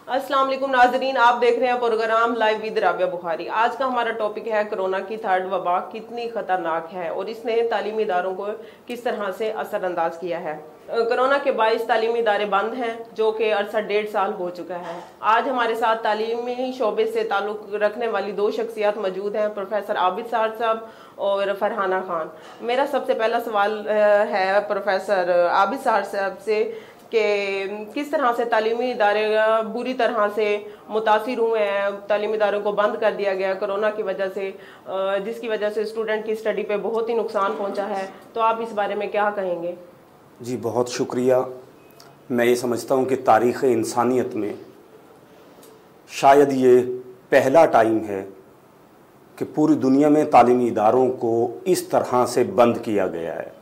अस्सलाम वालेकुम नाजरीन, आप देख रहे हैं programme live with Rabia Bukhari. आज का हमारा टॉपिक है कोरोना की थर्ड वबा कितनी खतरनाक है और इसने तालीमी इदारों को किस तरह से असरअंदाज किया है। कोरोना के बाइस तालीमी इदारे बंद हैं जो कि अरसा 1.5 साल हो चुका है। आज हमारे साथ तालीमी शोबे से ताल्लुक रखने वाली दो शख्सियात मौजूद हैं, प्रोफेसर आबिद साहब साहब और फरहाना खान। मेरा सबसे पहला सवाल है प्रोफेसर आबिद साहब से कि किस तरह से तालीमी इदारे बुरी तरह से मुतासिर हुए हैं। तालीमी इदारों को बंद कर दिया गया कोरोना की वजह से, जिसकी वजह से स्टूडेंट की स्टडी पे बहुत ही नुकसान पहुंचा है। तो आप इस बारे में क्या कहेंगे? जी बहुत शुक्रिया। मैं ये समझता हूँ कि तारीख़ इंसानियत में शायद ये पहला टाइम है कि पूरी दुनिया में तालीमी इदारों को इस तरह से बंद किया गया है।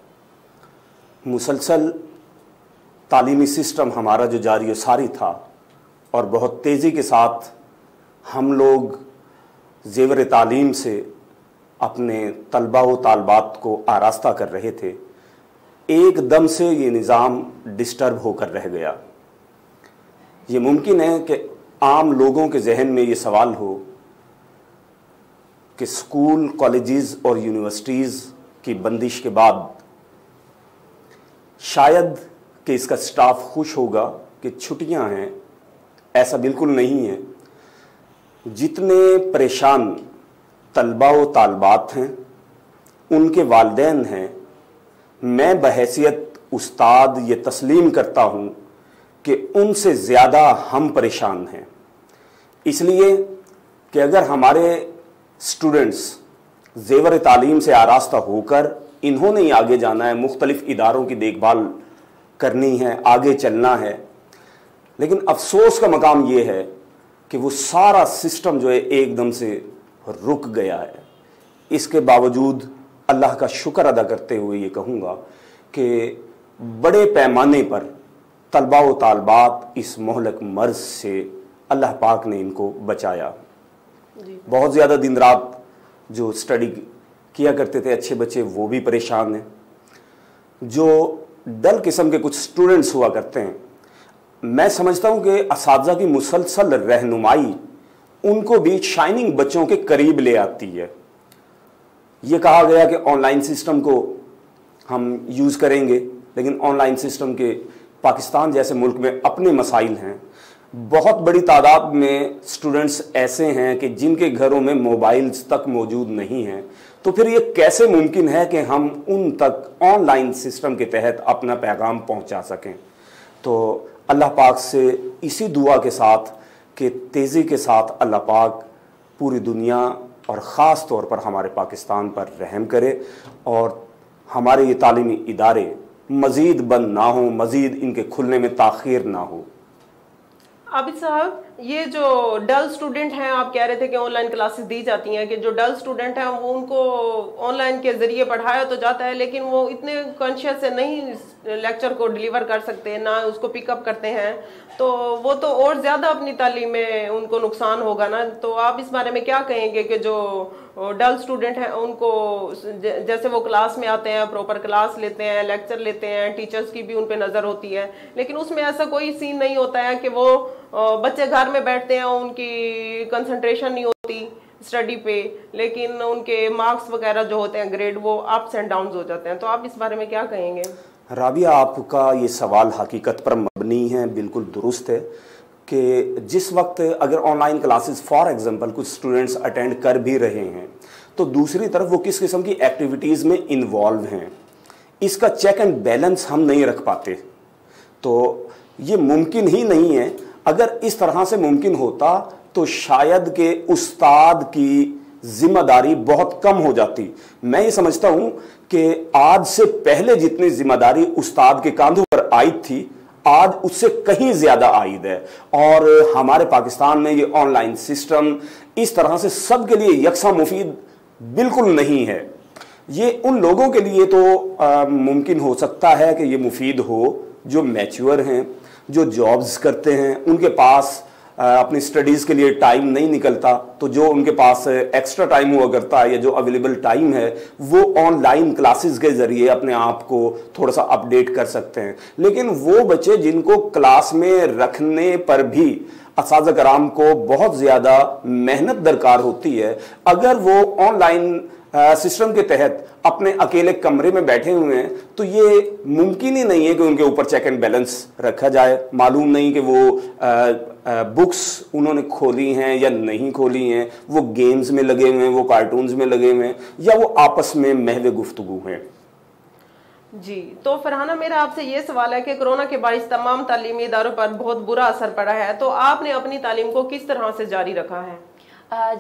मुसलसल तालीमी सिस्टम हमारा जो जारी व सारी था और बहुत तेज़ी के साथ हम लोग ज़ेवर तालीम से अपने तलबा व तालबात को आरास्ता कर रहे थे, एकदम से ये निज़ाम डिस्टर्ब होकर रह गया। ये मुमकिन है कि आम लोगों के जहन में ये सवाल हो कि स्कूल, कॉलेजेस और यूनिवर्सिटीज़ की बंदिश के बाद शायद कि इसका स्टाफ खुश होगा कि छुट्टियां हैं। ऐसा बिल्कुल नहीं है। जितने परेशान तलबा व तालबात हैं, उनके वालिदैन हैं, मैं बहैसियत उस्ताद ये तस्लीम करता हूँ कि उनसे ज़्यादा हम परेशान हैं। इसलिए कि अगर हमारे स्टूडेंट्स ज़ेवर तालीम से आरास्ता होकर इन्होंने ही आगे जाना है, मुख्तलिफ़ इदारों की देखभाल करनी है, आगे चलना है, लेकिन अफसोस का मकाम ये है कि वो सारा सिस्टम जो है एकदम से रुक गया है। इसके बावजूद अल्लाह का शुक्र अदा करते हुए ये कहूँगा कि बड़े पैमाने पर तलबा व तालबात इस मोहलक मर्ज से अल्लाह पाक ने इनको बचाया। बहुत ज़्यादा दिन रात जो स्टडी किया करते थे अच्छे बच्चे, वो भी परेशान हैं। जो डल किस्म के कुछ स्टूडेंट्स हुआ करते हैं, मैं समझता हूँ कि असातिज़ा की मुसलसल रहनुमाई उनको भी शाइनिंग बच्चों के करीब ले आती है। ये कहा गया कि ऑनलाइन सिस्टम को हम यूज़ करेंगे, लेकिन ऑनलाइन सिस्टम के पाकिस्तान जैसे मुल्क में अपने मसाइल हैं। बहुत बड़ी तादाद में स्टूडेंट्स ऐसे हैं कि जिनके घरों में मोबाइल्स तक मौजूद नहीं हैं। तो फिर ये कैसे मुमकिन है कि हम उन तक ऑनलाइन सिस्टम के तहत अपना पैगाम पहुंचा सकें? तो अल्लाह पाक से इसी दुआ के साथ कि तेज़ी के साथ अल्लाह पाक पूरी दुनिया और ख़ास तौर पर हमारे पाकिस्तान पर रहम करे और हमारे ये तालीमी इदारे मज़ीद बंद ना हो, मज़ीद इनके खुलने में ताख़ीर ना हो। आबिद साहब, ये जो डल स्टूडेंट हैं, आप कह रहे थे कि ऑनलाइन क्लासेस दी जाती हैं, कि जो डल स्टूडेंट हैं वो उनको ऑनलाइन के ज़रिए पढ़ाया तो जाता है, लेकिन वो इतने कॉन्शियस से नहीं लेक्चर को डिलीवर कर सकते, ना उसको पिकअप करते हैं, तो वो तो और ज़्यादा अपनी तालीम में उनको नुकसान होगा ना। तो आप इस बारे में क्या कहेंगे कि जो डल स्टूडेंट हैं उनको, जैसे वो क्लास में आते हैं, प्रॉपर क्लास लेते हैं, लेक्चर लेते हैं, टीचर्स की भी उन पे नज़र होती है, लेकिन उसमें ऐसा कोई सीन नहीं होता है कि वो बच्चे घर में बैठते हैं, उनकी कंसंट्रेशन नहीं होती स्टडी पे, लेकिन उनके मार्क्स वगैरह जो होते हैं, ग्रेड, वो अप्स एंड डाउन्स हो जाते हैं। तो आप इस बारे में क्या कहेंगे? राबिया, आपका ये सवाल हकीकत पर मबनी है, बिल्कुल दुरुस्त है कि जिस वक्त अगर ऑनलाइन क्लासेस फॉर एग्जांपल कुछ स्टूडेंट्स अटेंड कर भी रहे हैं, तो दूसरी तरफ वो किस किस्म की एक्टिविटीज़ में इन्वॉल्व हैं, इसका चेक एंड बैलेंस हम नहीं रख पाते। तो ये मुमकिन ही नहीं है। अगर इस तरह से मुमकिन होता तो शायद के उस्ताद की जिम्मेदारी बहुत कम हो जाती। मैं ये समझता हूँ कि आज से पहले जितनी जिम्मेदारी उस्ताद के कांधों पर आयद थी, आज उससे कहीं ज़्यादा आयद है। और हमारे पाकिस्तान में ये ऑनलाइन सिस्टम इस तरह से सब के लिए यकसा मुफीद बिल्कुल नहीं है। ये उन लोगों के लिए तो मुमकिन हो सकता है कि ये मुफीद हो जो मैच्योर हैं, जो जॉब्स करते हैं, उनके पास अपनी स्टडीज़ के लिए टाइम नहीं निकलता, तो जो उनके पास एक्स्ट्रा टाइम हुआ करता है या जो अवेलेबल टाइम है वो ऑनलाइन क्लासेस के ज़रिए अपने आप को थोड़ा सा अपडेट कर सकते हैं। लेकिन वो बच्चे जिनको क्लास में रखने पर भी اساتذہ کرام کو بہت زیادہ محنت درکار ہوتی ہے. اگر وہ آن لائن سسٹم کے تحت اپنے اکیلے کمرے میں بیٹھے ہوئے ہیں تو یہ ممکن ہی نہیں ہے کہ ان کے اوپر چیک اینڈ بیلنس رکھا جائے. معلوم نہیں کہ وہ بکس انہوں نے کھولی ہیں یا نہیں کھولی ہیں, وہ گیمز میں لگے ہوئے ہیں, وہ کارٹونز میں لگے ہوئے ہیں, یا وہ آپس میں محو گفتگو ہیں. جی تو فرحانہ, میرا آپ سے یہ سوال ہے کہ کرونا کے باعث تمام تعلیمی اداروں پر بہت برا اثر پڑا ہے, تو آپ نے اپنی تعلیم کو کس طرح سے جاری رکھا ہے؟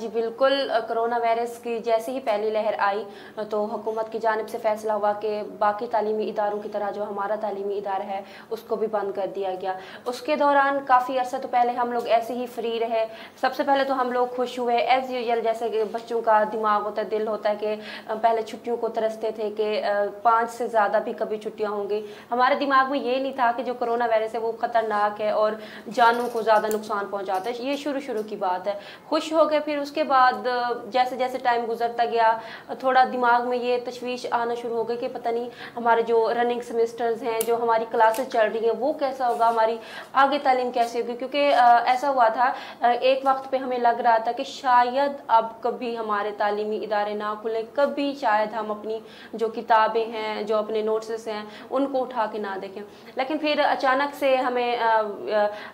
جی بالکل, کرونا وائرس کی جیسے ہی پہلی لہر آئی تو حکومت کی جانب سے فیصلہ ہوا کہ باقی تعلیمی اداروں کی طرح جو ہمارا تعلیمی ادارہ ہے اس کو بھی بند کر دیا گیا. اس کے دوران کافی عرصہ تو پہلے ہم لوگ ایسے ہی فری رہے. سب سے پہلے تو ہم لوگ خوش ہوئے ایز یوزل, جیسے کہ بچوں کا دماغ ہوتا ہے, دل ہوتا ہے کہ پہلے چھٹیوں کو ترستے تھے کہ 5 سے زیادہ بھی کبھی چھٹیاں ہوں گی. ہمارے دماغ میں یہ نہیں تھا کہ جو کرونا وائرس ہے وہ خطرناک ہے اور جانوں کو زیادہ نقصان پہنچاتا ہے. یہ شروع کی بات ہے. خوش ہو گئے. پھر اس کے بعد جیسے جیسے ٹائم گزرتا گیا تھوڑا دماغ میں یہ تشویش آنا شروع ہو گئی کہ پتہ نہیں ہمارے جو رننگ سیمسٹرز ہیں, جو ہماری کلاسز چل رہی ہیں وہ کیسا ہوگا, ہماری آگے تعلیم کیسے ہوگی. کیونکہ ایسا ہوا تھا ایک وقت پہ ہمیں لگ رہا تھا کہ شاید اب کبھی ہمارے تعلیمی ادارے نہ کھلیں, کبھی شاید ہم اپنی جو کتابیں ہیں, جو اپنے نوٹسز ہیں ان کو اٹھا کے نہ دیکھیں. لیکن پھر اچانک سے ہمیں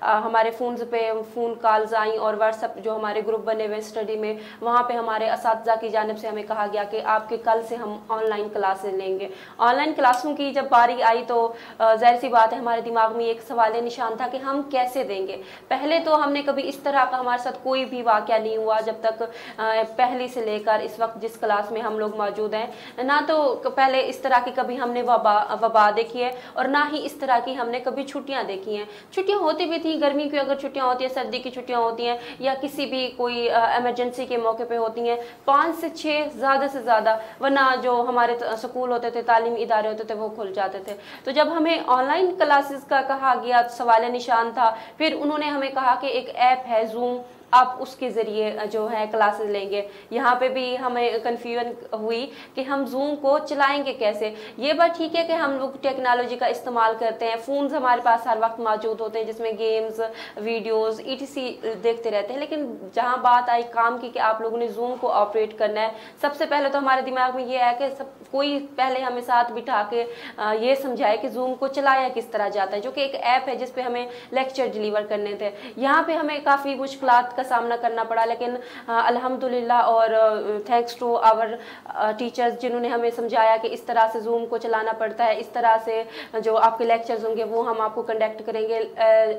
ہمارے فونز پہ فون کالز آئیں اور واٹس ایپ جو ہمارے گروپ بنے ہوئے اسٹڈی میں, وہاں پہ ہمارے اساتذہ کی جانب سے ہمیں کہا گیا کہ آپ کے کل سے ہم آن لائن کلاسز لیں گے. آن لائن کلاسوں کی جب باری آئی تو ظاہر سی بات ہے ہمارے دماغ میں ایک سوال نشان تھا کہ ہم کیسے دیں گے. پہلے تو ہم نے کبھی اس طرح کا ہمارے ساتھ کوئی بھی واقعہ نہیں ہوا جب تک پہلی سے لے کر اس وقت جس کلاس میں ہم لوگ موجود ہیں, نہ تو پہلے اس طرح کی کبھی ہم نے وبا دیکھی ہے اور نہ ہی اس طرح کی ہم نے کبھی چھٹیاں دیکھی ہیں. چھٹیاں ہوتی بھی تھیں, گرمی کی اگر چھٹیاں ہوتی ہیں, سردی کی چھٹیاں ہوتی ہیں, یا کسی بھی کوئی ایمرجنسی کے موقع پہ ہوتی ہیں 5 سے 6 زیادہ سے زیادہ, ورنہ جو ہمارے سکول ہوتے تھے, تعلیمی ادارے ہوتے تھے وہ کھل جاتے تھے. تو جب ہمیں آن لائن کلاسز کا کہا گیا سوال نشان تھا. پھر انہوں نے ہمیں کہا کہ ایک ایپ ہے زوم, آپ اس کے ذریعے جو ہے کلاسز لیں گے. یہاں پہ بھی ہمیں کنفیوژن ہوئی کہ ہم زوم کو چلائیں گے کیسے. یہ بات ٹھیک ہے کہ ہم لوگ ٹیکنالوجی کا استعمال کرتے ہیں, فونز ہمارے پاس ہر وقت موجود ہوتے ہیں جس میں گیمز, ویڈیوز ETC دیکھتے رہتے ہیں. لیکن جہاں بات آئی کام کی کہ آپ لوگوں نے زوم کو آپریٹ کرنا ہے, سب سے پہلے تو ہمارے دماغ میں یہ ہے کہ کوئی پہلے ہمیں ساتھ بٹھا کے یہ سمجھائے کہ زوم کو چلایا کس طرح جاتا ہے, جو کہ ایک ایپ ہے جس پہ ہمیں لیکچر ڈیلیور کرنے تھے. یہاں پہ ہمیں کافی مشکلات کا سامنا کرنا پڑا, لیکن الحمدللہ اور تھینکس ٹو آور ٹیچرز جنہوں نے ہمیں سمجھایا کہ اس طرح سے زوم کو چلانا پڑتا ہے, اس طرح سے جو آپ کے لیکچرز ہوں گے وہ ہم آپ کو کنڈکٹ کریں گے.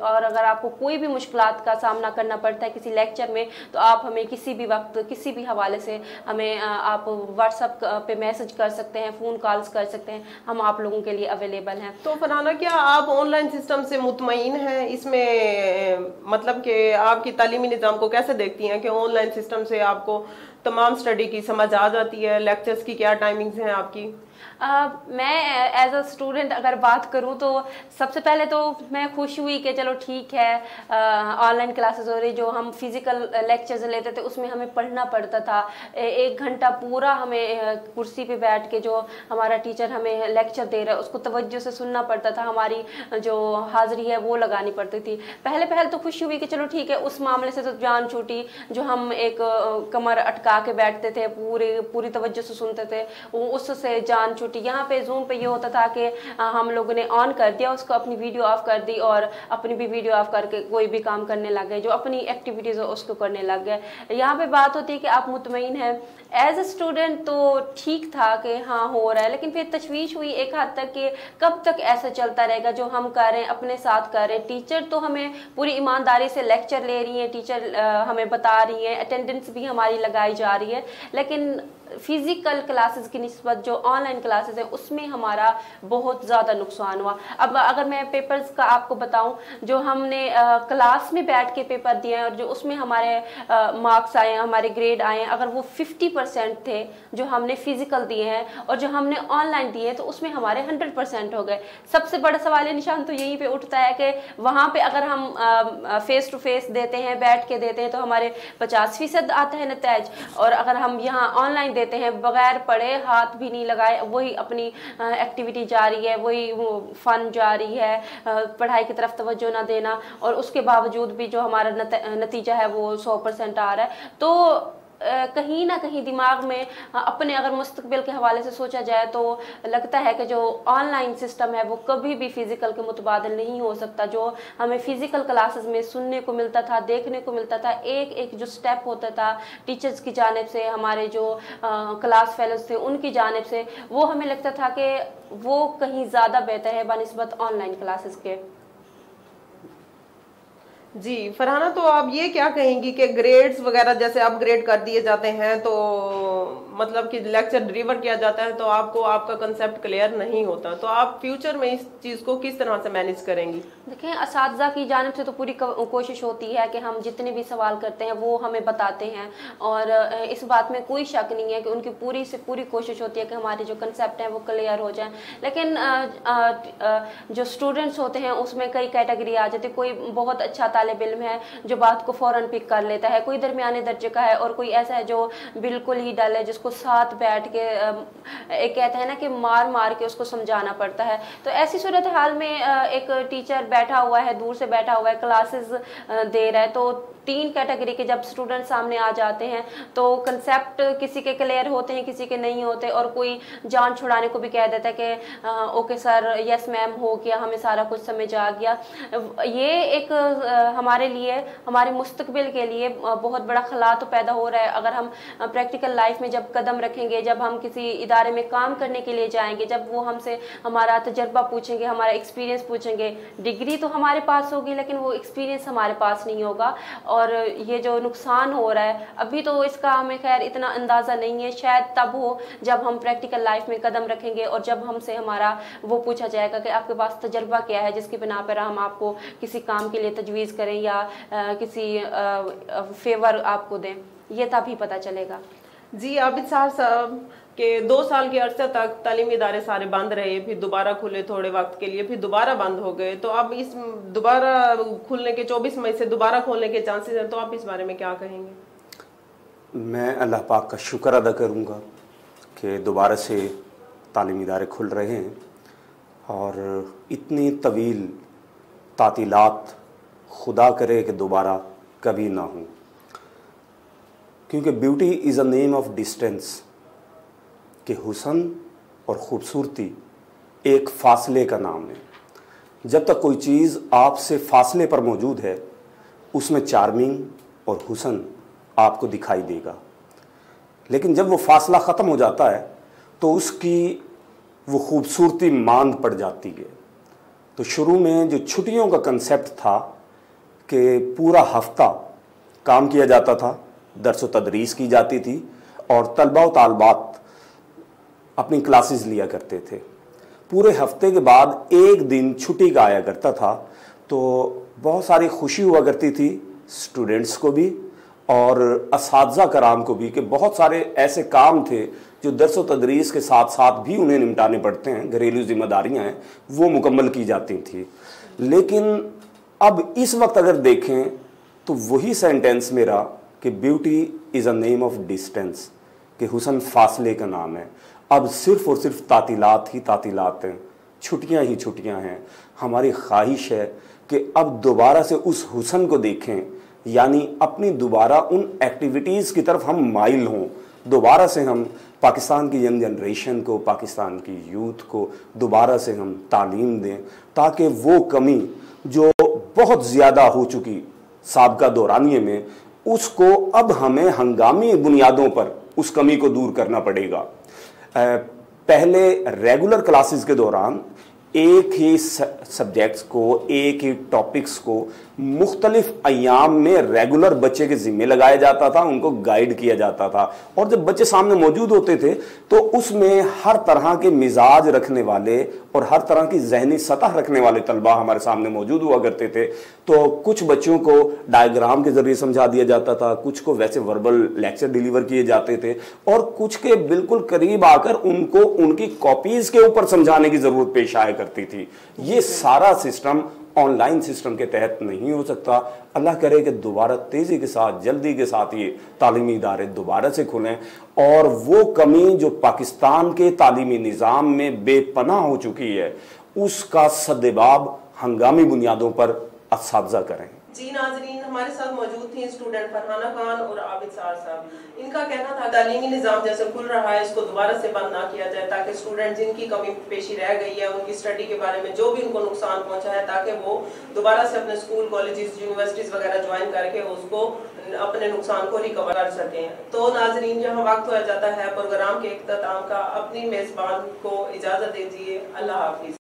اور اگر آپ کو کوئی بھی مشکلات کا سامنا کرنا پڑتا ہے کسی لیکچر میں تو آپ ہمیں کسی بھی وقت کسی بھی حوالے سے ہمیں آپ واٹس ایپ پہ میسج کر سکتے ہیں, فون کالز کر سکتے ہیں, ہم آپ لوگوں کے لیے اویلیبل ہیں. تو فرحانہ, کیا آپ آن لائن سسٹم سے مطمئن ہیں؟ اس میں مطلب کہ آپ کی تعلیمی نظام کو کیسے دیکھتی ہیں کہ آن لائن سسٹم سے آپ کو تمام اسٹڈی کی سمجھ آ جاتی ہے, لیکچرز کی کیا ٹائمنگز ہیں آپ کی؟ میں ایز اے اسٹوڈنٹ اگر بات کروں تو سب سے پہلے تو میں خوش ہوئی کہ چلو ٹھیک ہے آن لائن کلاسز ہو رہی. جو ہم فزیکل لیکچرز لیتے تھے اس میں ہمیں پڑھنا پڑتا تھا, 1 گھنٹہ پورا ہمیں کرسی پہ بیٹھ کے جو ہمارا ٹیچر ہمیں لیکچر دے رہا ہے اس کو توجہ سے سننا پڑتا تھا, ہماری جو حاضری ہے وہ لگانی پڑتی تھی. پہلے تو خوشی ہوئی کہ چلو ٹھیک ہے, اس معاملے سے تو جان چھوٹی. جو ہم ایک کمر اٹکا کے بیٹھتے تھے, پوری توجہ سے سنتے تھے, اس سے جان چھوٹی. یہاں پہ زوم پہ یہ ہوتا تھا کہ ہم لوگوں نے آن کر دیا اس کو, اپنی ویڈیو آف کر دی اور اپنی بھی ویڈیو آف کر کے کوئی بھی کام کرنے لگ گئے, جو اپنی ایکٹیویٹیز اس کو کرنے لگ گئے. یہاں پہ بات ہوتی ہے کہ آپ مطمئن ہیں. ایز اے اسٹوڈنٹ تو ٹھیک تھا کہ ہاں ہو رہا ہے, لیکن پھر تشویش ہوئی ایک حد تک کہ کب تک ایسا چلتا رہے گا. جو ہم کر رہے ہیں اپنے ساتھ کر رہے ہیں, ٹیچر تو ہمیں پوری ایمانداری سے لیکچر لے رہی ہیں, ٹیچر ہمیں بتا رہی ہیں, اٹینڈنس بھی ہماری لگائی جا رہی ہے, لیکن فزیکل کلاسز کی نسبت جو آن لائن کلاسز ہیں اس میں ہمارا بہت زیادہ نقصان ہوا. اب اگر میں پیپرز کا آپ کو بتاؤں, جو ہم نے کلاس میں بیٹھ کے پیپر دیے ہیں اور جو اس میں ہمارے مارکس آئے ہیں, ہمارے گریڈ آئے ہیں, اگر وہ 50% 80% थे जो हमने फिजिकल दिए हैं, और जो हमने ऑनलाइन दिए तो उसमें हमारे 100% हो गए। सबसे बड़ा सवाल निशान तो यहीं पे उठता है कि वहाँ पे अगर हम फेस टू फेस देते हैं, बैठ के देते हैं, तो हमारे 50% आता है नतीज, और अगर हम यहाँ ऑनलाइन देते हैं बगैर पढ़े, हाथ भी नहीं लगाए, वही अपनी एक्टिविटी जारी है, वही फन जारी है, पढ़ाई की तरफ तवज्जो ना देना, और उसके बावजूद भी जो हमारा नतीजा है वो 100% आ रहा है। तो कहीं ना कहीं दिमाग में अपने अगर मुस्तकबिल के हवाले से सोचा जाए तो लगता है कि जो ऑनलाइन सिस्टम है वो कभी भी फिजिकल के मुतबादिल नहीं हो सकता। जो हमें फिजिकल क्लासेस में सुनने को मिलता था, देखने को मिलता था, एक एक जो स्टेप होता था टीचर्स की जानिब से, हमारे जो क्लास फेलोज थे उनकी जानिब से, वो हमें लगता था कि वो कहीं ज़्यादा बेहतर है बनिस्बत ऑनलाइन क्लासेस के। जी फरहाना, तो आप ये क्या कहेंगी कि ग्रेड्स वगैरह जैसे अपग्रेड कर दिए जाते हैं तो मतलब कि लेक्चर डिलीवर किया जाता है तो आपको आपका कंसेप्ट क्लियर नहीं होता, तो आप फ्यूचर में इस चीज़ को किस तरह से मैनेज करेंगी? देखें, असातिज़ा की जानिब से तो पूरी कोशिश होती है कि हम जितने भी सवाल करते हैं वो हमें बताते हैं, और इस बात में कोई शक नहीं है कि उनकी पूरी से पूरी कोशिश होती है कि हमारे जो कंसेप्ट हैं वो क्लियर हो जाएं। लेकिन जो स्टूडेंट्स होते हैं उसमें कई कैटेगरी आ जाती है। कोई बहुत अच्छा तालिब इल्म है जो बात को फ़ौरन पिक कर लेता है, कोई दरमियाने दर्जे का है, और कोई ऐसा है जो बिल्कुल ही डल है, जिसको साथ बैठ के एक कहते हैं ना कि मार मार के उसको समझाना पड़ता है। तो ऐसी सूरत हाल में एक टीचर बैठा हुआ है, दूर से बैठा हुआ है, क्लासेस दे रहा है, तो 3 कैटेगरी के जब स्टूडेंट सामने आ जाते हैं तो कंसेप्ट किसी के क्लियर होते हैं, किसी के नहीं होते, और कोई जान छुड़ाने को भी कह देता है कि ओके सर, यस मैम, हो गया, हमें सारा कुछ समझ आ गया। ये एक हमारे लिए, हमारे मुस्तकबिल के लिए बहुत बड़ा खला तो पैदा हो रहा है। अगर हम प्रैक्टिकल लाइफ में जब कदम रखेंगे, जब हम किसी इदारे में काम करने के लिए जाएंगे, जब वो हमसे हमारा तजर्बा पूछेंगे, हमारा एक्सपीरियंस पूछेंगे, डिग्री तो हमारे पास होगी लेकिन वो एक्सपीरियंस हमारे पास नहीं होगा। और ये जो नुकसान हो रहा है अभी तो इसका हमें खैर इतना अंदाज़ा नहीं है, शायद तब हो जब हम प्रैक्टिकल लाइफ में कदम रखेंगे और जब हमसे हमारा वो पूछा जाएगा कि आपके पास तजर्बा क्या है जिसकी बिना पर हम आपको किसी काम के लिए तजवीज़ करें या किसी फेवर आपको दें, ये तभी पता चलेगा। जी आबिद साहब के 2 साल के अरसे तक तालीमी इदारे सारे बंद रहे, फिर दोबारा खुले थोड़े वक्त के लिए, फिर दोबारा बंद हो गए, तो अब इस दोबारा खुलने के 24 मई से दोबारा खोलने के चांसेस हैं, तो आप इस बारे में क्या कहेंगे? मैं अल्लाह पाक का शुक्र अदा करूँगा कि दोबारा से तालीमी इदारे खुल रहे हैं, और इतनी तवील तातीलात खुदा करे कि दोबारा कभी ना हो, क्योंकि beauty is a name of distance, कि हुसन और ख़ूबसूरती एक फ़ासले का नाम है। जब तक कोई चीज़ आपसे फ़ासले पर मौजूद है उसमें चार्मिंग और हुसन आपको दिखाई देगा, लेकिन जब वो फ़ासला ख़त्म हो जाता है तो उसकी वो ख़ूबसूरती मांद पड़ जाती है। तो शुरू में जो छुट्टियों का कंसेप्ट था कि पूरा हफ्ता काम किया जाता था, दर्स व तदरीस की जाती थी और तलबा व तालबात अपनी क्लासेस लिया करते थे, पूरे हफ्ते के बाद एक दिन छुट्टी का आया करता था, तो बहुत सारी खुशी हुआ करती थी स्टूडेंट्स को भी और असातिज़ा कराम को भी कि बहुत सारे ऐसे काम थे जो दर्स व तदरीस के साथ साथ भी उन्हें निपटाने पड़ते हैं, घरेलू जिम्मेदारियां हैं, वो मुकम्मल की जाती थी। लेकिन अब इस वक्त अगर देखें तो वही सेंटेंस मेरा कि beauty is a name of distance, कि हुसन फासले का नाम है। अब सिर्फ़ और सिर्फ तातीलात ही तातीलात हैं, छुट्टियां ही छुट्टियां हैं। हमारी ख्वाहिश है कि अब दोबारा से उस हुसन को देखें, यानी अपनी दोबारा उन एक्टिविटीज़ की तरफ हम माइल हों, दोबारा से हम पाकिस्तान की यंग जनरेशन को, पाकिस्तान की यूथ को दोबारा से हम तालीम दें, ताकि वो कमी जो बहुत ज़्यादा हो चुकी साबका दौरानिए में, उसको अब हमें हंगामी बुनियादों पर उस कमी को दूर करना पड़ेगा। पहले रेगुलर क्लासेस के दौरान एक ही सब्जेक्ट्स को, एक ही टॉपिक्स को मुख्तलिफ अयाम में रेगुलर बच्चे के जिम्मे लगाया जाता था, उनको गाइड किया जाता था। और जब बच्चे सामने मौजूद होते थे तो उसमें हर तरह के मिजाज रखने वाले और हर तरह की जहनी सतह रखने वाले तलबा हमारे सामने मौजूद हुआ करते थे। तो कुछ बच्चों को डायग्राम के जरिए समझा दिया जाता था, कुछ को वैसे वर्बल लेक्चर डिलीवर किए जाते थे, और कुछ के बिल्कुल करीब आकर उनको उनकी कॉपीज के ऊपर समझाने की जरूरत पेश आया करती थी। ये सारा सिस्टम ऑनलाइन सिस्टम के तहत नहीं हो सकता। अल्लाह करे कि दोबारा तेजी के साथ, जल्दी के साथ ये तालीमी इदारे दोबारा से खुलें और वो कमी जो पाकिस्तान के तालीमी निज़ाम में बेपनाह हो चुकी है उसका सद्देबाब हंगामी बुनियादों पर असातिज़ा करें। जी नाज़रीन, हमारे साथ मौजूद थी स्टूडेंट फरहाना खान और आबिद सार साहब। इनका कहना था तालीमी निज़ाम जैसे खुल रहा है इसको दोबारा से बंद ना किया जाए, ताकि स्टूडेंट जिनकी कमी पेशी रह गई है उनकी स्टडी के बारे में जो भी उनको नुकसान पहुंचा है, ताकि वो दोबारा से अपने स्कूल, कॉलेजेस, यूनिवर्सिटीज़ वगैरह ज्वाइन करके उसको अपने नुकसान को रिकवर कर सकें। तो नाज़रीन, यहाँ वक्त हो जाता है प्रोग्राम के इख्तिताम का। अपनी मेज़बान को इजाज़त दीजिए। अल्लाह हाफिज़।